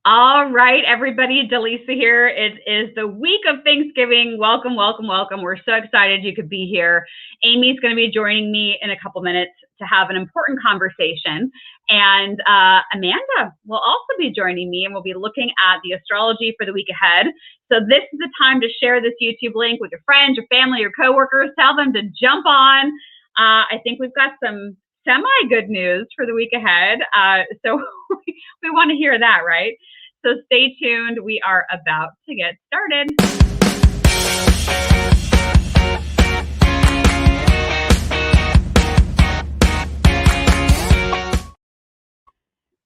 All right, everybody, Dallisa here. It is the week of Thanksgiving. Welcome, welcome, welcome. We're so excited you could be here. Amy's going to be joining me in a couple minutes to have an important conversation. And Amanda will also be joining me, and we'll be looking at the astrology for the week ahead. So this is the time to share this YouTube link with your friends, your family, your coworkers. Tell them to jump on. I think we've got some semi-good news for the week ahead. So we want to hear that, right? So stay tuned. We are about to get started.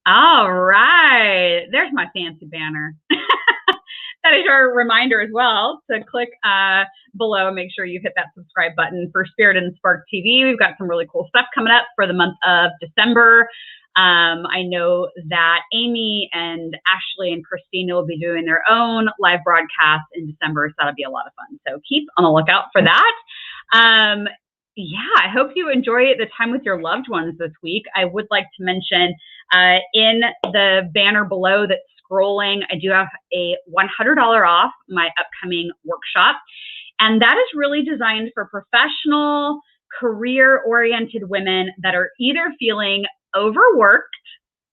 All right. There's my fancy banner. That is your reminder as well to click below. Make sure you hit that subscribe button for Spirit and Spark TV. We've got some really cool stuff coming up for the month of December. I know that Amy and Ashley and Christina will be doing their own live broadcast in December, so that'll be a lot of fun. So keep on the lookout for that. I hope you enjoy the time with your loved ones this week. I would like to mention in the banner below that's scrolling, I do have a $100 off my upcoming workshop. And that is really designed for professional, career-oriented women that are either feeling overworked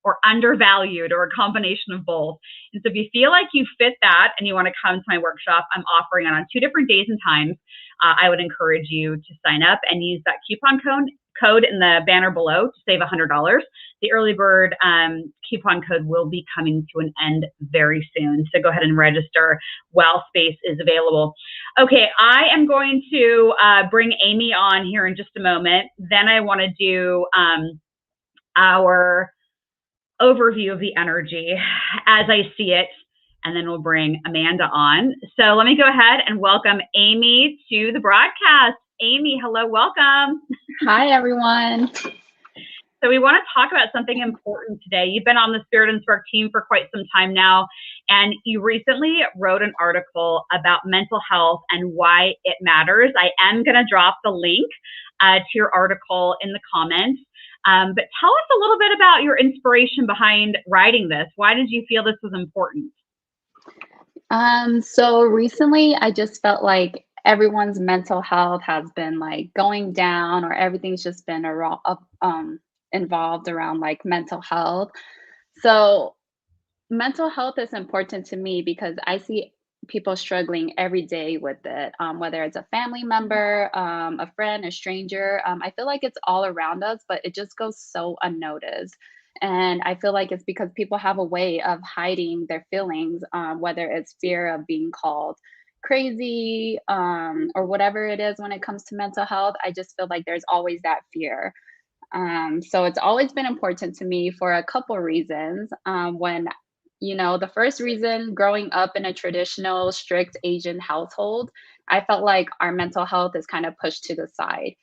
or undervalued, or a combination of both. And so if you feel like you fit that and you want to come to my workshop, I'm offering it on 2 different days and times. I would encourage you to sign up and use that coupon code in the banner below to save $100. The early bird coupon code will be coming to an end very soon. So go ahead and register while space is available. Okay, I am going to bring Amy on here in just a moment. Then I want to do our overview of the energy as I see it, and then we'll bring Amanda on. So let me go ahead and welcome Amy to the broadcast. Amy, hello, welcome. Hi, everyone. So we want to talk about something important today. You've been on the Spirit and Spark team for quite some time now, and you recently wrote an article about mental health and why it matters. I am going to drop the link to your article in the comments. But tell us a little bit about your inspiration behind writing this. Why did you feel this was important? So recently I just felt like everyone's mental health has been like going down, or everything's just been involved around like mental health. So mental health is important to me because I see people struggling every day with it, whether it's a family member, a friend, a stranger. I feel like it's all around us, but it just goes so unnoticed. And I feel like it's because people have a way of hiding their feelings, whether it's fear of being called crazy, or whatever it is when it comes to mental health. I just feel like there's always that fear. So it's always been important to me for a couple reasons. The first reason, growing up in a traditional, strict Asian household, I felt like our mental health is kind of pushed to the side.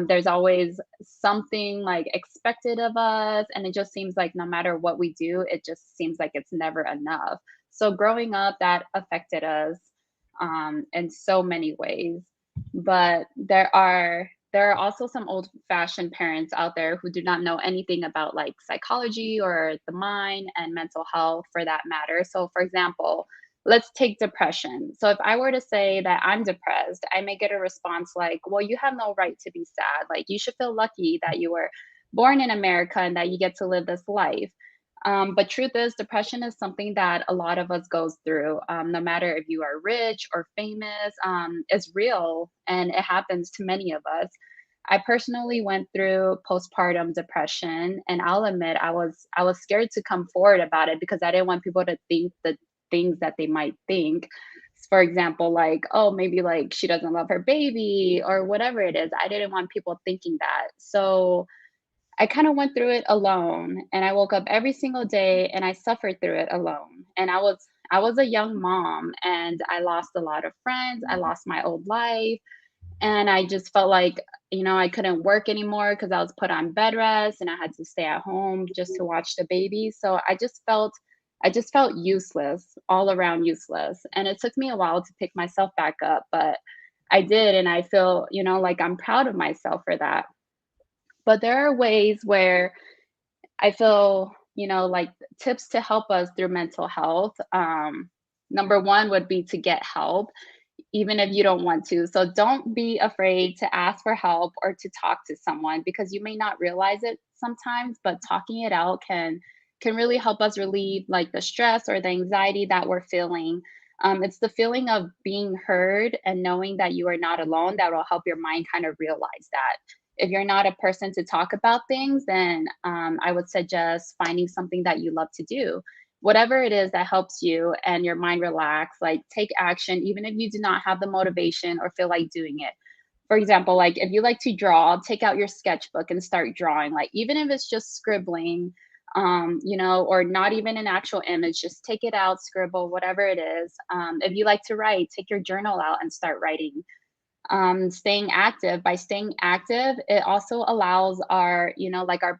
There's always something like expected of us, and it just seems like no matter what we do, it just seems like it's never enough. So growing up, that affected us in so many ways. But there are also some old-fashioned parents out there who do not know anything about like psychology or the mind and mental health for that matter. So for example, let's take depression. So if I were to say that I'm depressed, I may get a response like, well, you have no right to be sad. Like, you should feel lucky that you were born in America and that you get to live this life. But truth is, depression is something that a lot of us goes through, no matter if you are rich or famous. It's real, and it happens to many of us. I personally went through postpartum depression, and I'll admit I was scared to come forward about it because I didn't want people to think the things that they might think. For example, like, oh, maybe like she doesn't love her baby or whatever it is. I didn't want people thinking that. So I kind of went through it alone, and I woke up every single day and I suffered through it alone. And I was a young mom, and I lost a lot of friends. I lost my old life, and I just felt like, I couldn't work anymore because I was put on bed rest and I had to stay at home just to watch the baby. So I just felt useless, all around useless. And it took me a while to pick myself back up, but I did, and I feel, like I'm proud of myself for that. But there are ways where I feel like tips to help us through mental health. Number one would be to get help, even if you don't want to. So don't be afraid to ask for help or to talk to someone, because you may not realize it sometimes, but talking it out can really help us relieve like the stress or the anxiety that we're feeling. It's the feeling of being heard and knowing that you are not alone that will help your mind kind of realize that. If you're not a person to talk about things, then I would suggest finding something that you love to do. Whatever it is that helps you and your mind relax, like take action, even if you do not have the motivation or feel like doing it. For example, like if you like to draw, take out your sketchbook and start drawing, like even if it's just scribbling, or not even an actual image, just take it out, scribble, whatever it is. If you like to write, take your journal out and start writing. Staying active. By staying active, it also allows our, like our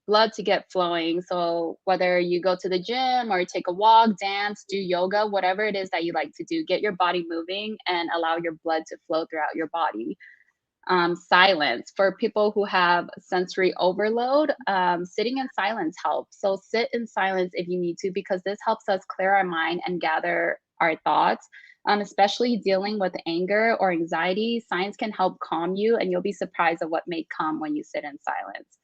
blood to get flowing. So whether you go to the gym or take a walk, dance, do yoga, whatever it is that you like to do, get your body moving and allow your blood to flow throughout your body. Silence. For people who have sensory overload, sitting in silence helps. So sit in silence if you need to, because this helps us clear our mind and gather our thoughts. Especially dealing with anger or anxiety, science can help calm you, and you'll be surprised at what may come when you sit in silence.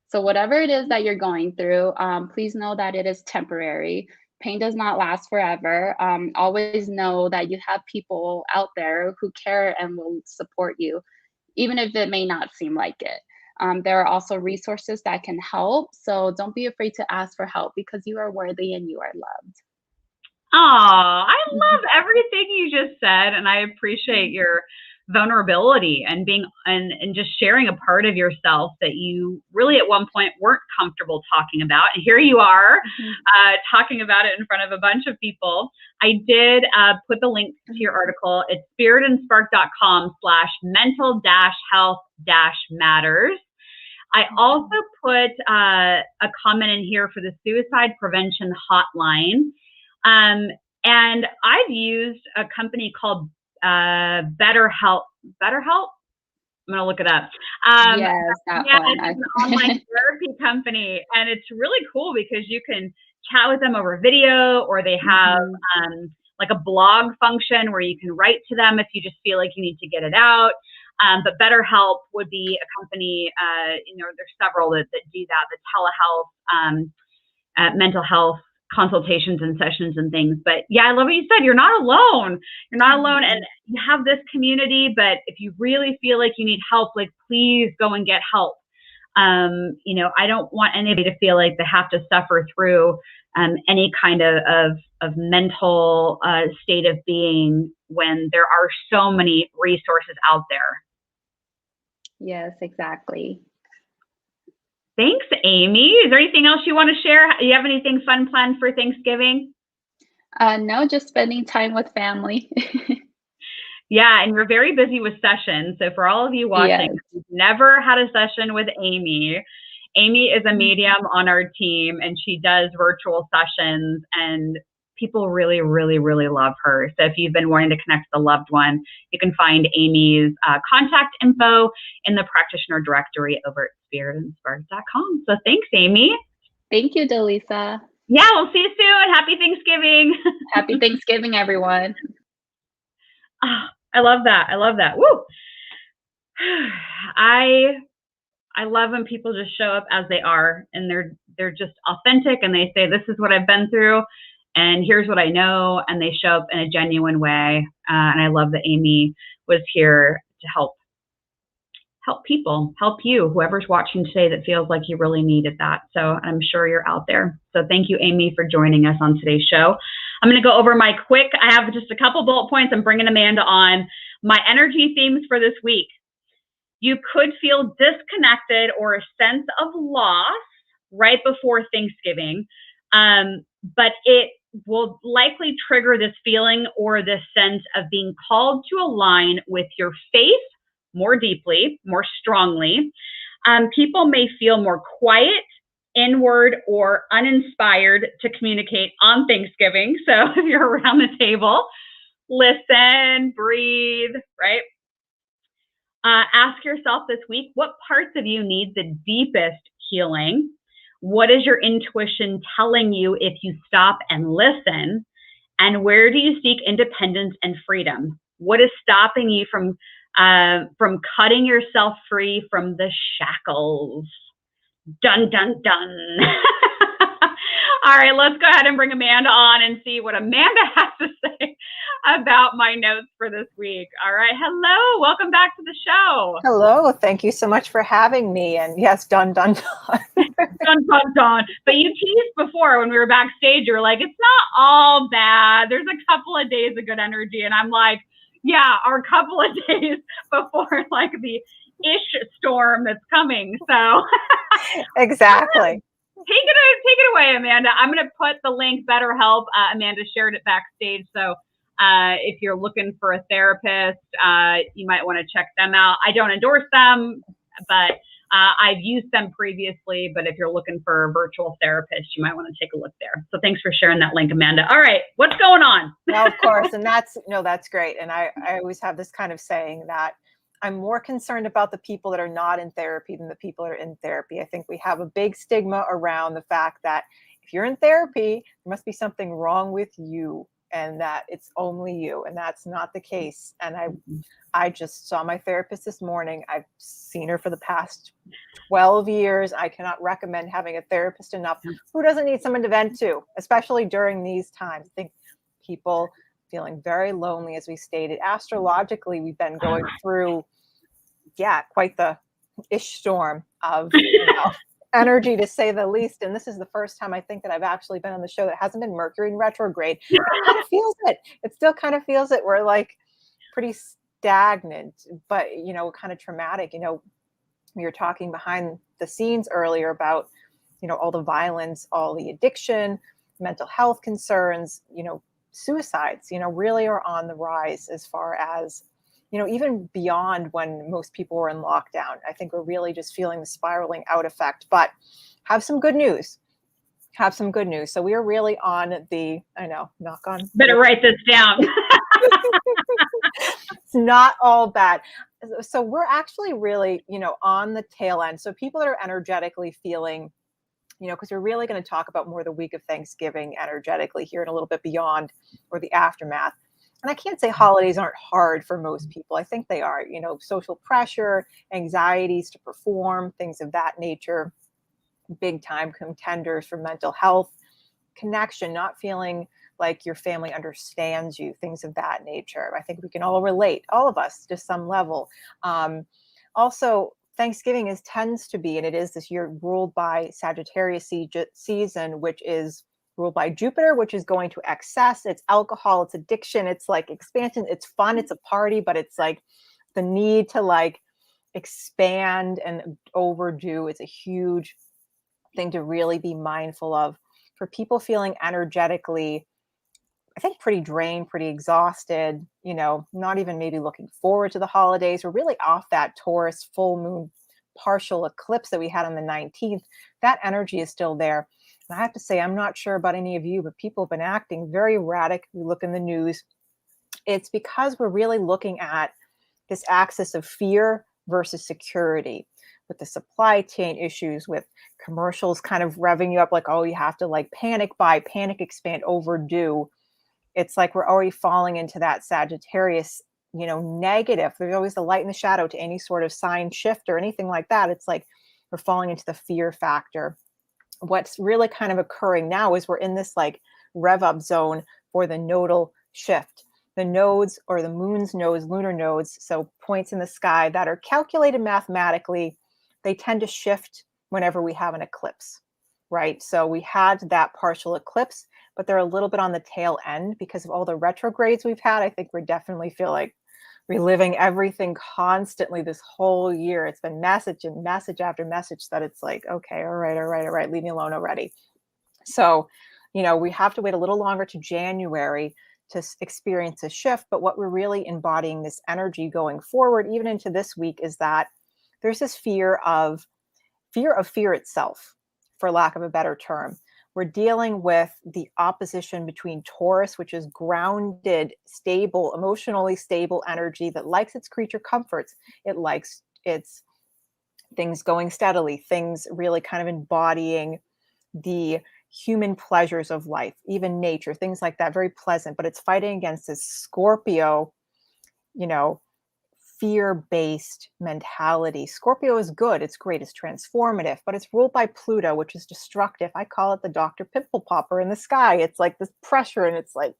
So, whatever it is that you're going through, please know that it is temporary. Pain does not last forever. Always know that you have people out there who care and will support you, even if it may not seem like it. There are also resources that can help. So don't be afraid to ask for help, because you are worthy and you are loved. Oh, I love everything you just said, and I appreciate your vulnerability and being and just sharing a part of yourself that you really at one point weren't comfortable talking about, and here you are talking about it in front of a bunch of people. I did put the link to your article. It's spiritandspark.com/mental-health-matters. I also put a comment in here for the suicide prevention hotline. And I've used a company called BetterHelp. BetterHelp? I'm gonna look it up. Yes, that Yeah, one. it's an online therapy company, and it's really cool because you can chat with them over video, or they have like a blog function where you can write to them if you just feel like you need to get it out. But BetterHelp would be a company. There's several that do that. The telehealth, mental health consultations and sessions and things. But yeah, I love what you said. You're not alone. You're not alone. And you have this community, but if you really feel like you need help, like please go and get help. I don't want anybody to feel like they have to suffer through any kind of mental state of being when there are so many resources out there. Yes, exactly. Thanks, Amy. Is there anything else you want to share? Do you have anything fun planned for Thanksgiving? No, just spending time with family. Yeah, and you're very busy with sessions. So for all of you watching, Yes. if you've never had a session with Amy, Amy is a medium on our team, and she does virtual sessions, and people really, really, really love her. So if you've been wanting to connect with a loved one, you can find Amy's contact info in the practitioner directory over at spiritandspark.com. So thanks, Amy. Thank you, Dallisa. Yeah, we'll see you soon. Happy Thanksgiving. Happy Thanksgiving, everyone. Oh, I love that. I love that. Woo. I love when people just show up as they are, and they're just authentic, and they say, this is what I've been through and here's what I know, and they show up in a genuine way. And I love that Amy was here to help people, help you, whoever's watching today that feels like you really needed that. So I'm sure you're out there. So thank you, Amy, for joining us on today's show. I'm going to go over I have just a couple bullet points. I'm bringing Amanda on. My energy themes for this week. You could feel disconnected or a sense of loss right before Thanksgiving, but it will likely trigger this feeling or this sense of being called to align with your faith more deeply, more strongly. People may feel more quiet, inward, or uninspired to communicate on Thanksgiving. So if you're around the table, listen, breathe, right? Ask yourself this week, what parts of you need the deepest healing? What is your intuition telling you if you stop and listen? And where do you seek independence and freedom? What is stopping you from cutting yourself free from the shackles? Dun, dun, dun. All right, let's go ahead and bring Amanda on and see what Amanda has to say about my notes for this week. All right, hello, welcome back to the show. Hello, thank you so much for having me. And yes, dun, dun, dun. Dun, dun, dun. But you teased before when we were backstage, you were like, it's not all bad. There's a couple of days of good energy. And I'm like, yeah, our couple of days before like the ish storm that's coming. So Exactly. Take it away, Amanda. I'm going to put the link BetterHelp. Amanda shared it backstage. So if you're looking for a therapist, you might want to check them out. I don't endorse them, but I've used them previously. But if you're looking for a virtual therapist, you might want to take a look there. So thanks for sharing that link, Amanda. All right, what's going on? No, of course. And that's great. And I always have this kind of saying that I'm more concerned about the people that are not in therapy than the people that are in therapy. I think we have a big stigma around the fact that if you're in therapy, there must be something wrong with you and that it's only you. And that's not the case. And I just saw my therapist this morning. I've seen her for the past 12 years. I cannot recommend having a therapist enough. Who doesn't need someone to vent to, especially during these times? I think people feeling very lonely, as we stated. Astrologically, we've been going through, quite the ish storm of energy, to say the least. And this is the first time I think that I've actually been on the show that hasn't been Mercury in retrograde. It kind of feels it. It still kind of feels it. We're like pretty stagnant, but kind of traumatic. We were talking behind the scenes earlier about all the violence, all the addiction, mental health concerns, suicides, really are on the rise, as far as, even beyond when most people were in lockdown. I think we're really just feeling the spiraling out effect, but have some good news. So we are really on the, knock on. Better write this down. It's not all bad. So we're actually really, on the tail end. So people that are energetically feeling, because we're really going to talk about more the week of Thanksgiving energetically here and a little bit beyond, or the aftermath. And I can't say holidays aren't hard for most people. I think they are, social pressure, anxieties to perform, things of that nature, big time contenders for mental health, connection, not feeling like your family understands you, things of that nature. I think we can all relate, all of us, to some level. Also, Thanksgiving tends to be, and it is this year, ruled by Sagittarius season, which is ruled by Jupiter, which is going to excess. It's alcohol, it's addiction, it's like expansion, it's fun, it's a party, but it's like the need to like expand and overdo. It's a huge thing to really be mindful of for people feeling energetically, I think, pretty drained, pretty exhausted, not even maybe looking forward to the holidays. We're really off that Taurus full moon partial eclipse that we had on the 19th. That energy is still there. And I have to say, I'm not sure about any of you, but people have been acting very erratic. We look in the news. It's because we're really looking at this axis of fear versus security, with the supply chain issues, with commercials kind of revving you up like, oh, you have to like panic buy, panic expand, overdo. It's like we're already falling into that Sagittarius, negative. There's always the light and the shadow to any sort of sign shift or anything like that. It's like we're falling into the fear factor. What's really kind of occurring now is we're in this like rev up zone for the nodal shift. The nodes, or the moon's nodes, lunar nodes, so points in the sky that are calculated mathematically, they tend to shift whenever we have an eclipse, right? So we had that partial eclipse, but they're a little bit on the tail end because of all the retrogrades we've had. I think we definitely feel like reliving everything constantly this whole year. It's been message and message after message that it's like, okay, all right, leave me alone already. So, we have to wait a little longer to January to experience a shift. But what we're really embodying this energy going forward, even into this week, is that there's this fear of fear itself, for lack of a better term. We're dealing with the opposition between Taurus, which is grounded, stable, emotionally stable energy that likes its creature comforts. It likes its things going steadily, things really kind of embodying the human pleasures of life, even nature, things like that, very pleasant, but it's fighting against this Scorpio, you know, fear-based mentality. Scorpio is good, it's great, it's transformative, but it's ruled by Pluto, which is destructive. I call it the Dr. Pimple Popper in the sky. It's like this pressure and it's like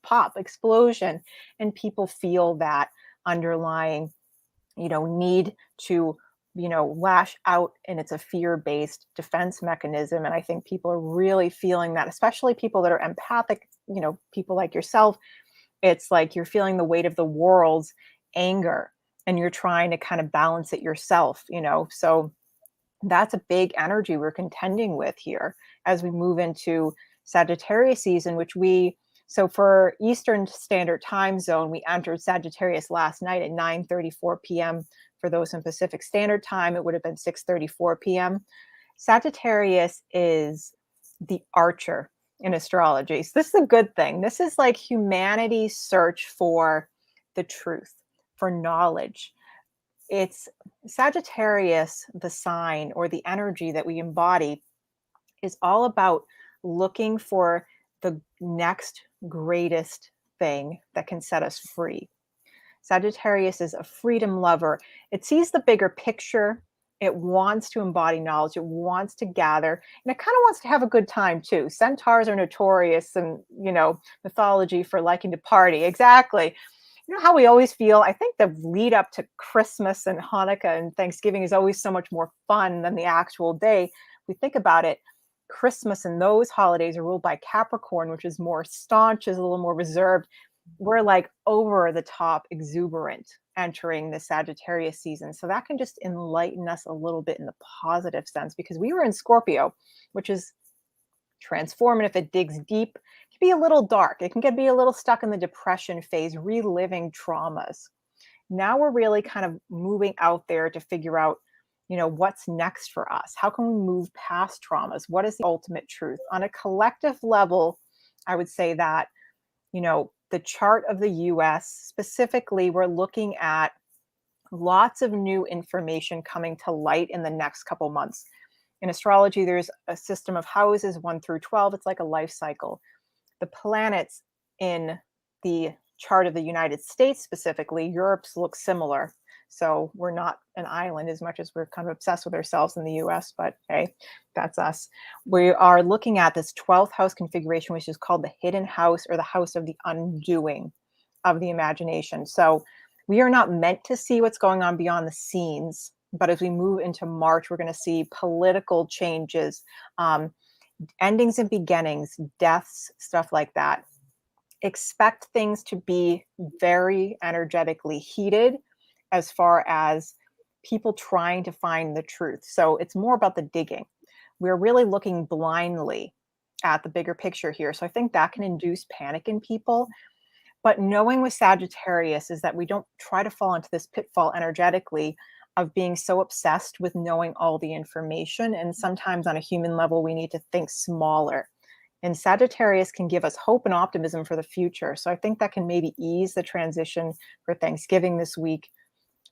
pop, explosion. And people feel that underlying, need to, lash out, and it's a fear-based defense mechanism. And I think people are really feeling that, especially people that are empathic, people like yourself. It's like you're feeling the weight of the world's anger and you're trying to kind of balance it yourself. So that's a big energy we're contending with here as we move into Sagittarius season, so for Eastern Standard Time Zone, we entered Sagittarius last night at 9:34 p.m. For those in Pacific Standard Time, it would have been 6:34 p.m. Sagittarius is the archer in astrology. So this is a good thing. This is like humanity's search for the truth, for knowledge. It's Sagittarius, the sign or the energy that we embody, is all about looking for the next greatest thing that can set us free. Sagittarius is a freedom lover. It sees the bigger picture. It wants to embody knowledge. It wants to gather, and it kind of wants to have a good time too. Centaurs are notorious in, mythology for liking to party. Exactly. You know how we always feel? I think the lead up to Christmas and Hanukkah and Thanksgiving is always so much more fun than the actual day. We think about it. Christmas and those holidays are ruled by Capricorn, which is more staunch, is a little more reserved. We're like over the top exuberant entering the Sagittarius season. So that can just enlighten us a little bit in the positive sense, because we were in Scorpio, which is transformative. It digs deep. It can be a little dark. It can be a little stuck in the depression phase, reliving traumas. Now we're really kind of moving out there to figure out, what's next for us? How can we move past traumas? What is the ultimate truth? On a collective level, I would say that, the chart of the US specifically, we're looking at lots of new information coming to light in the next couple months. In astrology, there's a system of houses 1 through 12. It's like a life cycle. The planets in the chart of the United States specifically, Europe's look similar. So we're not an island as much as we're kind of obsessed with ourselves in the US, but hey, that's us. We are looking at this 12th house configuration, which is called the hidden house, or the house of the undoing of the imagination. So we are not meant to see what's going on beyond the scenes, but as we move into March, we're going to see political changes, endings and beginnings, deaths, stuff like that. Expect things to be very energetically heated as far as people trying to find the truth. So it's more about the digging. We're really looking blindly at the bigger picture here. So I think that can induce panic in people. But knowing with Sagittarius is that we don't try to fall into this pitfall energetically of being so obsessed with knowing all the information. And sometimes on a human level, we need to think smaller. And Sagittarius can give us hope and optimism for the future. So I think that can maybe ease the transition for Thanksgiving this week.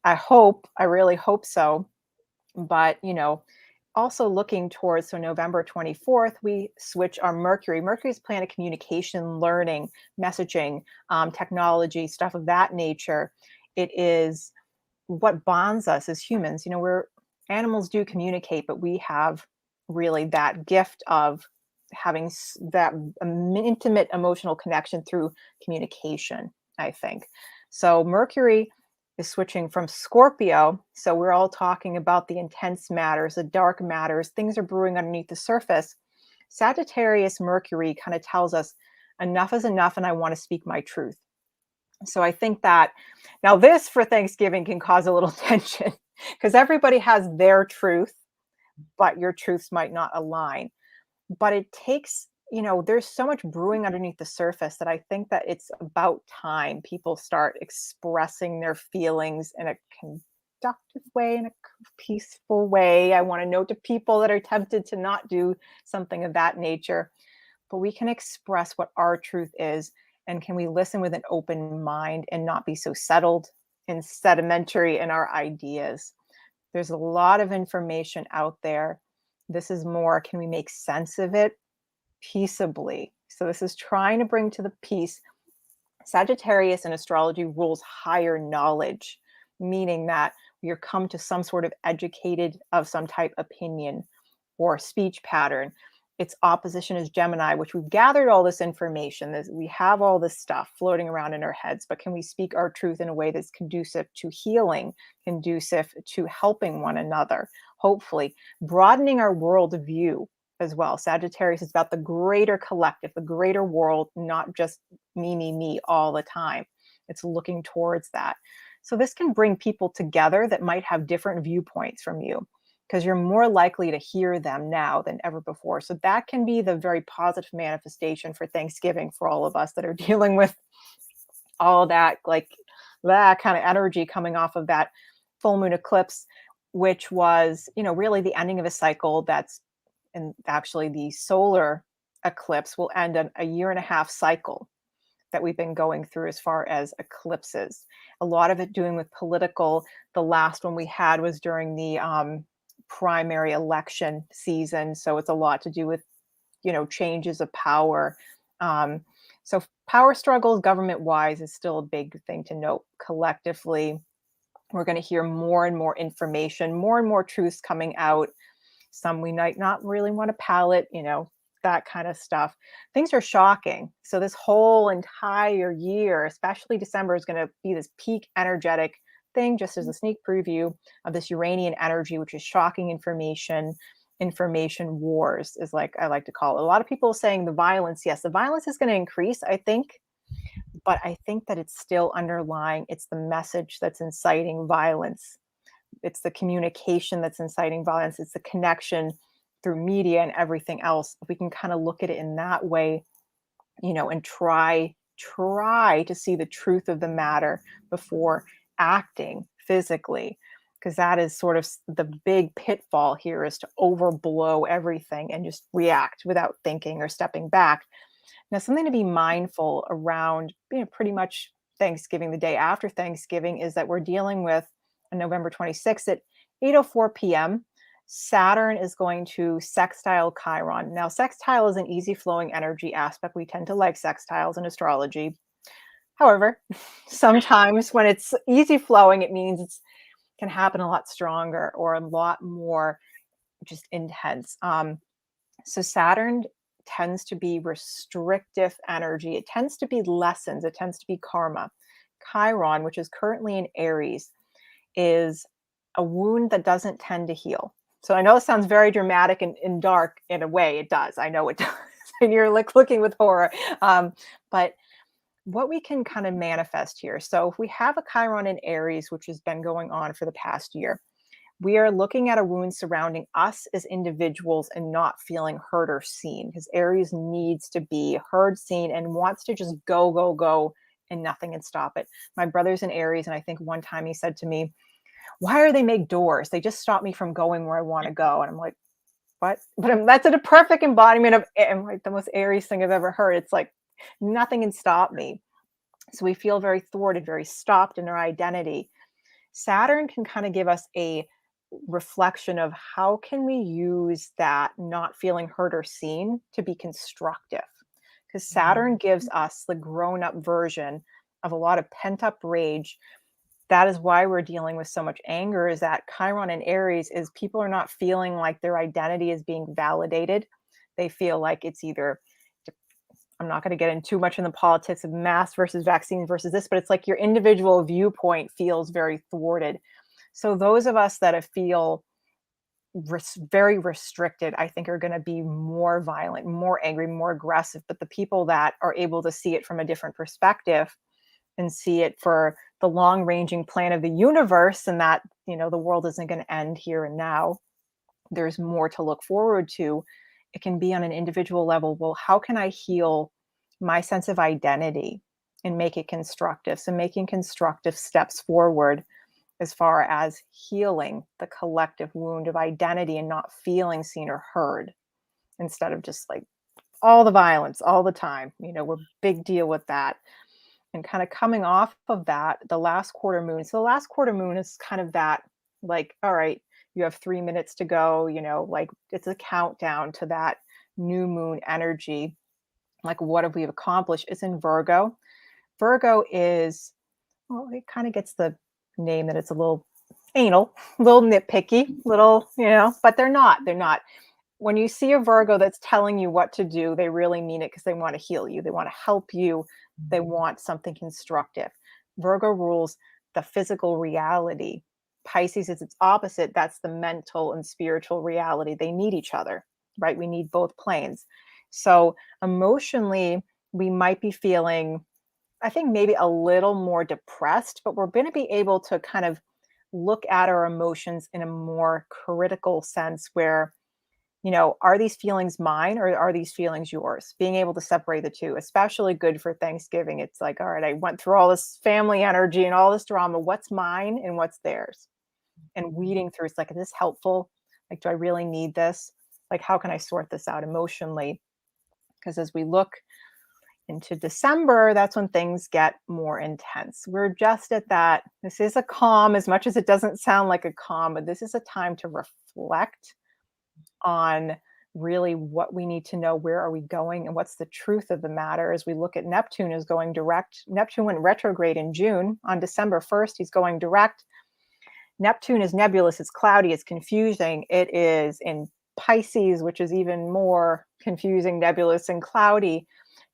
I really hope so. But, also looking towards, so November 24th, we switch our Mercury. Mercury's planet communication, learning, messaging, technology, stuff of that nature. It is what bonds us as humans. Animals do communicate, but we have really that gift of having that intimate emotional connection through communication, I think. So Mercury is switching from Scorpio. So we're all talking about the intense matters, the dark matters, things are brewing underneath the surface. Sagittarius Mercury kind of tells us enough is enough and I want to speak my truth. So I think that now this for Thanksgiving can cause a little tension because everybody has their truth, but your truths might not align. But it takes, there's so much brewing underneath the surface that I think that it's about time people start expressing their feelings in a conductive way, in a peaceful way. I want to note to people that are tempted to not do something of that nature, but we can express what our truth is. And can we listen with an open mind and not be so settled and sedimentary in our ideas? There's a lot of information out there This is more, can we make sense of it peaceably? So this is trying to bring to the peace. Sagittarius in astrology rules higher knowledge, meaning that you're come to some sort of educated of some type opinion or speech pattern. Its opposition is Gemini, which we've gathered all this information. We have all this stuff floating around in our heads, but can we speak our truth in a way that's conducive to healing, conducive to helping one another, hopefully broadening our worldview as well. Sagittarius is about the greater collective, the greater world, not just me all the time. It's looking towards that. So this can bring people together that might have different viewpoints from you, because you're more likely to hear them now than ever before. So that can be the very positive manifestation for Thanksgiving for all of us that are dealing with all that, like that kind of energy coming off of that full moon eclipse, which was, really the ending of a cycle and actually the solar eclipse will end a 1.5-year cycle that we've been going through as far as eclipses. A lot of it doing with political. The last one we had was during the primary election season. So it's a lot to do with, changes of power. So power struggles government-wise is still a big thing to note. Collectively, we're going to hear more and more information, more and more truths coming out. Some we might not really want to palate, that kind of stuff. Things are shocking. So this whole entire year, especially December, is going to be this peak energetic thing, just as a sneak preview of this Uranian energy, which is shocking information wars, is like I like to call it. A lot of people saying the violence, yes, the violence is going to increase, I think, but I think that it's still underlying. It's the message that's inciting violence. It's the communication that's inciting violence. It's the connection through media and everything else. If we can kind of look at it in that way, and try to see the truth of the matter before acting physically, because that is sort of the big pitfall here, is to overblow everything and just react without thinking or stepping back. Now, something to be mindful around, pretty much Thanksgiving, the day after Thanksgiving, is that we're dealing with on November 26th at 8:04 p.m. Saturn is going to sextile Chiron. Now, sextile is an easy flowing energy aspect. We tend to like sextiles in astrology. However, sometimes when it's easy flowing, it means it can happen a lot stronger or a lot more just intense. So Saturn tends to be restrictive energy. It tends to be lessons. It tends to be karma. Chiron, which is currently in Aries, is a wound that doesn't tend to heal. So I know it sounds very dramatic and dark in a way. It does. I know it does. And you're like looking with horror. But what we can kind of manifest here. So if we have a Chiron in Aries, which has been going on for the past year, we are looking at a wound surrounding us as individuals and not feeling heard or seen, because Aries needs to be heard, seen, and wants to just go, and nothing can stop it. My brother's in Aries, and I think one time he said to me, "Why are they make doors? They just stop me from going where I want to go." And I'm like, what? But that's a perfect embodiment of like the most Aries thing I've ever heard. It's like, nothing can stop me. So we feel very thwarted, very stopped in our identity. Saturn can kind of give us a reflection of how can we use that not feeling heard or seen to be constructive, because Saturn gives us the grown-up version of a lot of pent-up rage. That is why we're dealing with so much anger, is that Chiron in Aries is people are not feeling like their identity is being validated. They feel like it's either, I'm not going to get into too much in the politics of mask versus vaccines versus this, but it's like your individual viewpoint feels very thwarted. So those of us that feel very restricted, I think, are going to be more violent, more angry, more aggressive. But the people that are able to see it from a different perspective and see it for the long-ranging plan of the universe, and that, the world isn't going to end here and now. There's more to look forward to. It can be on an individual level. Well, how can I heal my sense of identity and make it constructive? So making constructive steps forward as far as healing the collective wound of identity and not feeling seen or heard, instead of just like all the violence all the time. We're big deal with that. And kind of coming off of that, the last quarter moon. So the last quarter moon is kind of that, like, all right, you have 3 minutes to go, like it's a countdown to that new moon energy. Like, what have we accomplished? It's in Virgo. Virgo is, well, it kind of gets the name that it's a little anal, a little nitpicky, little, but they're not. They're not. When you see a Virgo that's telling you what to do, they really mean it because they want to heal you. They want to help you. They want something constructive. Virgo rules the physical reality. Pisces is its opposite. That's the mental and spiritual reality. They need each other, right? We need both planes. So emotionally, we might be feeling, I think, maybe a little more depressed, but we're going to be able to kind of look at our emotions in a more critical sense where, are these feelings mine or are these feelings yours? Being able to separate the two, especially good for Thanksgiving. It's like, all right, I went through all this family energy and all this drama. What's mine and what's theirs? And weeding through, it's like, is this helpful? Like, do I really need this? Like, how can I sort this out emotionally? Because as we look into December, that's when things get more intense. We're just at that. This is a calm, as much as it doesn't sound like a calm, but this is a time to reflect on really what we need to know. Where are we going and what's the truth of the matter? As we look at Neptune is going direct. Neptune went retrograde in June. On December 1st, he's going direct. Neptune is nebulous, it's cloudy, it's confusing. It is in Pisces, which is even more confusing, nebulous, and cloudy.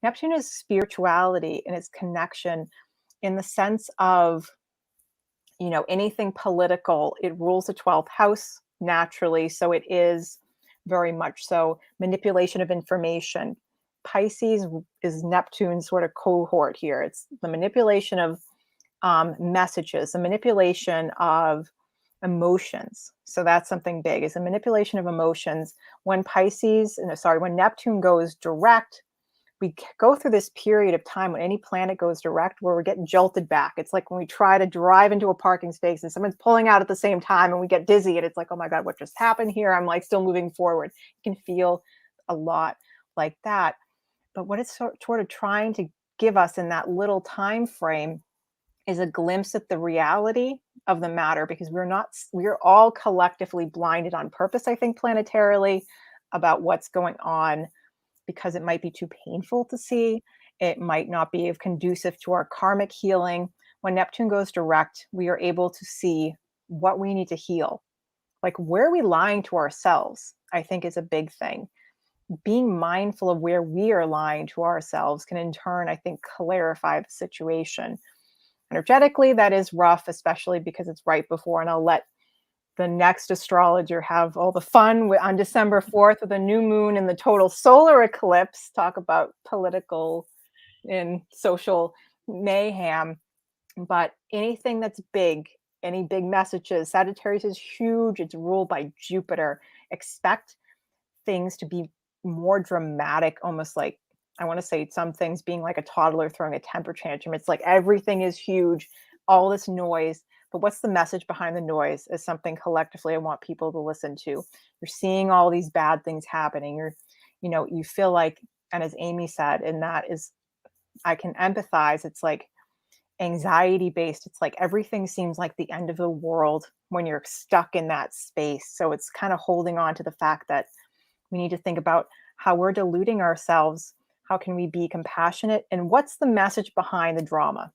Neptune is spirituality and its connection in the sense of, anything political. It rules the 12th house naturally. So it is very much so manipulation of information. Pisces is Neptune's sort of cohort here. It's the manipulation of messages, the manipulation of emotions. So that's something big, is a manipulation of emotions. When when Neptune goes direct, we go through this period of time when any planet goes direct where we're getting jolted back. It's like when we try to drive into a parking space and someone's pulling out at the same time and we get dizzy and it's like, oh my God, what just happened here? I'm like still moving forward. You can feel a lot like that. But what it's sort of trying to give us in that little time frame is a glimpse at the reality of the matter, because we're all collectively blinded on purpose, I think, planetarily, about what's going on, because it might be too painful to see. It might not be conducive to our karmic healing. When Neptune goes direct, we are able to see what we need to heal. Like, where are we lying to ourselves, I think, is a big thing. Being mindful of where we are lying to ourselves can in turn, I think, clarify the situation. Energetically, that is rough, especially because it's right before, and I'll let the next astrologer have all the fun on December 4th with a new moon and the total solar eclipse, talk about political and social mayhem. But anything that's big, any big messages, Sagittarius is huge. It's ruled by Jupiter. Expect things to be more dramatic, almost like, I want to say some things being like a toddler throwing a temper tantrum. It's like everything is huge, all this noise. But what's the message behind the noise is something collectively I want people to listen to. You're seeing all these bad things happening. You feel like, and as Amy said, and that is, I can empathize. It's like anxiety based. It's like everything seems like the end of the world when you're stuck in that space. So it's kind of holding on to the fact that we need to think about how we're deluding ourselves. How can we be compassionate? And what's the message behind the drama?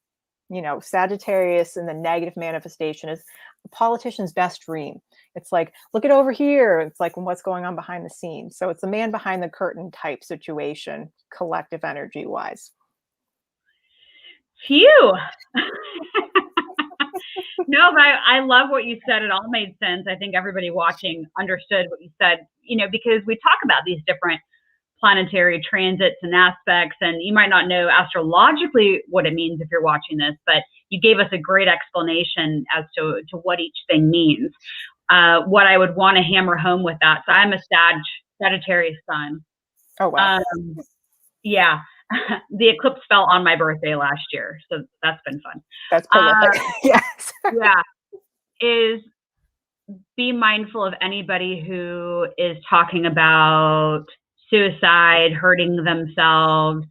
Sagittarius and the negative manifestation is a politician's best dream. It's like, look it over here. It's like what's going on behind the scenes. So it's the man behind the curtain type situation, collective energy wise. Phew. No, but I love what you said. It all made sense. I think everybody watching understood what you said, because we talk about these different planetary transits and aspects, and you might not know astrologically what it means if you're watching this, but you gave us a great explanation as to what each thing means. What I would want to hammer home with that, so I'm a Sagittarius sun. Oh, wow. Yeah. The eclipse fell on my birthday last year, so that's been fun. That's prolific. Yes. Yeah. Is be mindful of anybody who is talking about suicide, hurting themselves,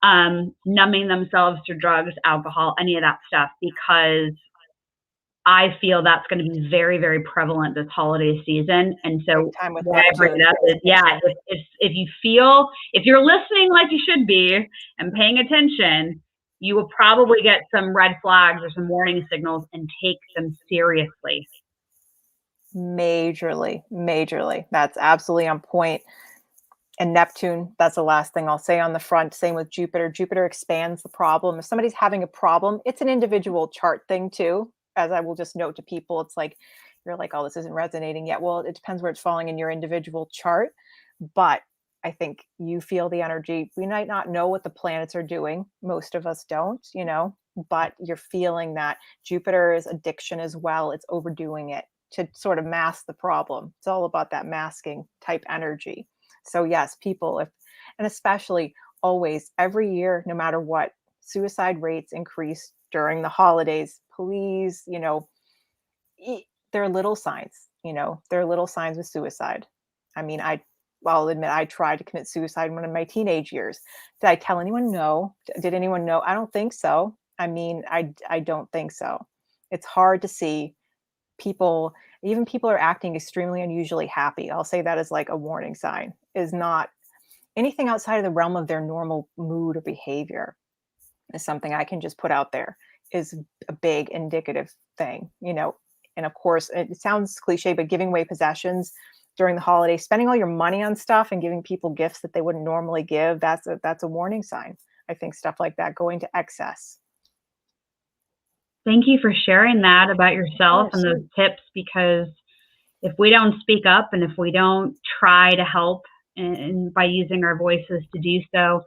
numbing themselves to drugs, alcohol, any of that stuff, because I feel that's going to be very, very prevalent this holiday season. And so Time with why I bring it up is, if you feel, if you're listening like you should be and paying attention, you will probably get some red flags or some warning signals and take them seriously. Majorly. That's absolutely on point. And Neptune, that's the last thing I'll say on the front. Same with Jupiter. Jupiter expands the problem. If somebody's having a problem, it's an individual chart thing too. As I will just note to people, it's like, you're like, oh, this isn't resonating yet. Well, it depends where it's falling in your individual chart. But I think you feel the energy. We might not know what the planets are doing. Most of us don't, but you're feeling that Jupiter's addiction as well. It's overdoing it to sort of mask the problem. It's all about that masking type energy. So yes, people, and especially always, every year, no matter what, suicide rates increase during the holidays. Please, there are little signs, there are little signs of suicide. I mean, I'll admit I tried to commit suicide in one of my teenage years. Did I tell anyone? No. Did anyone know? I don't think so. I mean, I don't think so. It's hard to see people, even people are acting extremely unusually happy. I'll say that as like a warning sign, is not anything outside of the realm of their normal mood or behavior, is something I can just put out there, is a big indicative thing, and of course it sounds cliche, but giving away possessions during the holiday, spending all your money on stuff and giving people gifts that they wouldn't normally give, that's a warning sign. I think stuff like that, going to excess. Thank you for sharing that about yourself and those tips, because if we don't speak up and if we don't try to help and by using our voices to do so,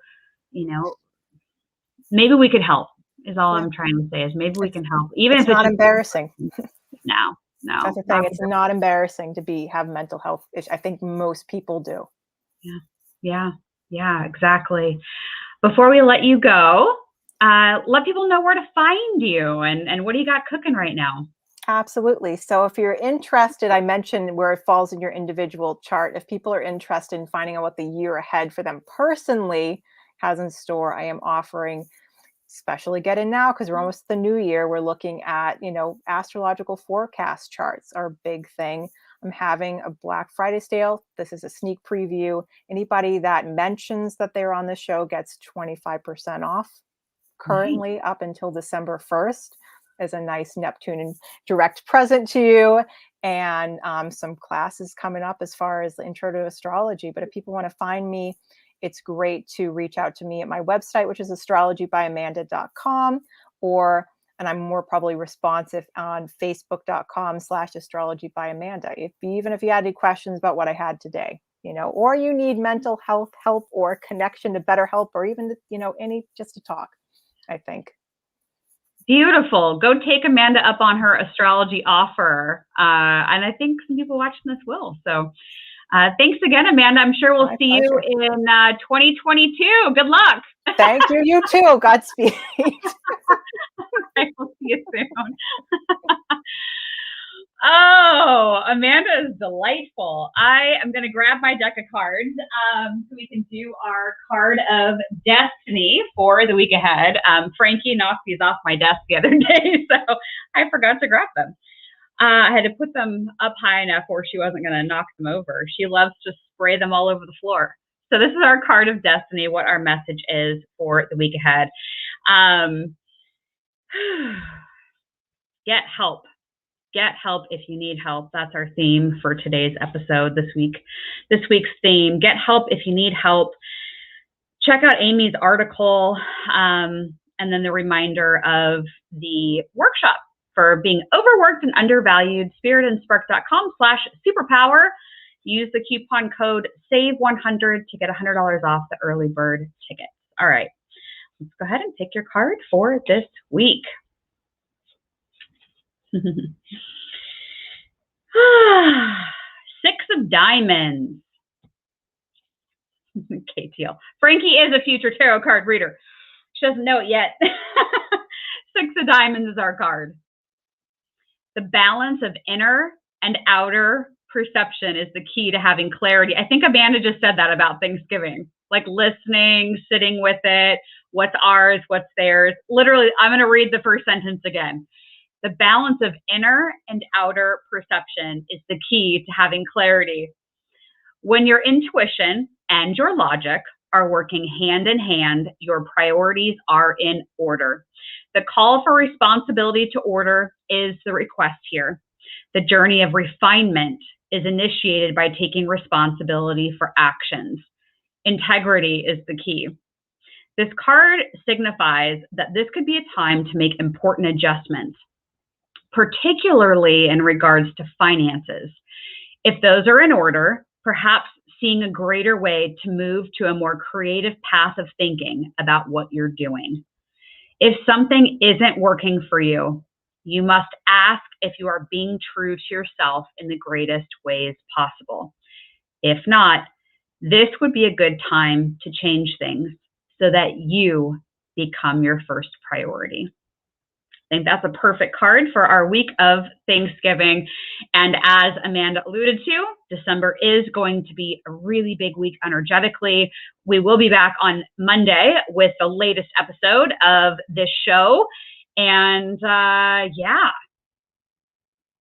maybe we could help, is all I'm trying to say, is maybe we can help. Even if it's not embarrassing. No. That's the thing. It's not embarrassing to have mental health issues. I think most people do. Yeah, exactly. Before we let you go, let people know where to find you and what do you got cooking right now? Absolutely. So if you're interested, I mentioned where it falls in your individual chart. If people are interested in finding out what the year ahead for them personally has in store, I am offering, especially get in now because we're almost the new year. We're looking at, astrological forecast charts are a big thing. I'm having a Black Friday sale. This is a sneak preview. Anybody that mentions that they're on the show gets 25% off. Currently up until December 1st is a nice Neptune and direct present to you, and some classes coming up as far as the intro to astrology. But if people want to find me, it's great to reach out to me at my website, which is astrologybyamanda.com, and I'm more probably responsive on facebook.com/astrologybyamanda. Even if you had any questions about what I had today, or you need mental health help or connection to better help, or even, just to talk, I think. Beautiful. Go take Amanda up on her astrology offer. And I think some people watching this will. So thanks again, Amanda. I'm sure we'll see you in 2022. Good luck. Thank you. You too. Godspeed. I will see you soon. Oh, Amanda is delightful. I am going to grab my deck of cards so we can do our card of destiny for the week ahead. Frankie knocked these off my desk the other day, so I forgot to grab them. I had to put them up high enough where she wasn't going to knock them over. She loves to spray them all over the floor. So this is our card of destiny, what our message is for the week ahead. Get help. Get help if you need help. That's our theme for today's episode this week. This week's theme, get help if you need help. Check out Amy's article and then the reminder of the workshop for being overworked and undervalued, spiritandspark.com/superpower. Use the coupon code SAVE100 to get $100 off the early bird tickets. All right, let's go ahead and pick your card for this week. 6 of Diamonds. KTL. Frankie is a future tarot card reader. She doesn't know it yet. 6 of Diamonds is our card. The balance of inner and outer perception is the key to having clarity. I think Amanda just said that about Thanksgiving, like listening, sitting with it, what's ours, what's theirs. Literally, I'm going to read the first sentence again. The balance of inner and outer perception is the key to having clarity. When your intuition and your logic are working hand in hand, your priorities are in order. The call for responsibility to order is the request here. The journey of refinement is initiated by taking responsibility for actions. Integrity is the key. This card signifies that this could be a time to make important adjustments, particularly in regards to finances. If those are in order, perhaps seeing a greater way to move to a more creative path of thinking about what you're doing. If something isn't working for you, you must ask if you are being true to yourself in the greatest ways possible. If not, this would be a good time to change things so that you become your first priority. I think that's a perfect card for our week of Thanksgiving. And as Amanda alluded to, December is going to be a really big week energetically. We will be back on Monday with the latest episode of this show. And yeah,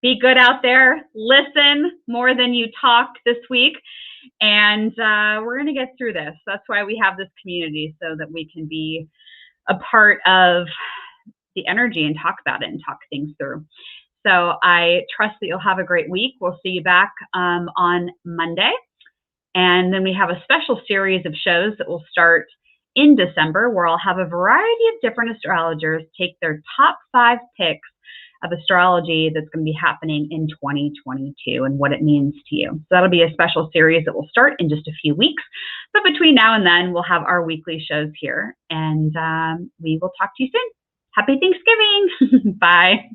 be good out there. Listen more than you talk this week. And we're going to get through this. That's why we have this community, so that we can be a part of the energy and talk about it and talk things through. So I trust that you'll have a great week. We'll see you back on Monday. And then we have a special series of shows that will start in December, where I'll have a variety of different astrologers take their top 5 picks of astrology that's going to be happening in 2022 and what it means to you. So that'll be a special series that will start in just a few weeks. But between now and then, we'll have our weekly shows here, and we will talk to you soon. Happy Thanksgiving. Bye.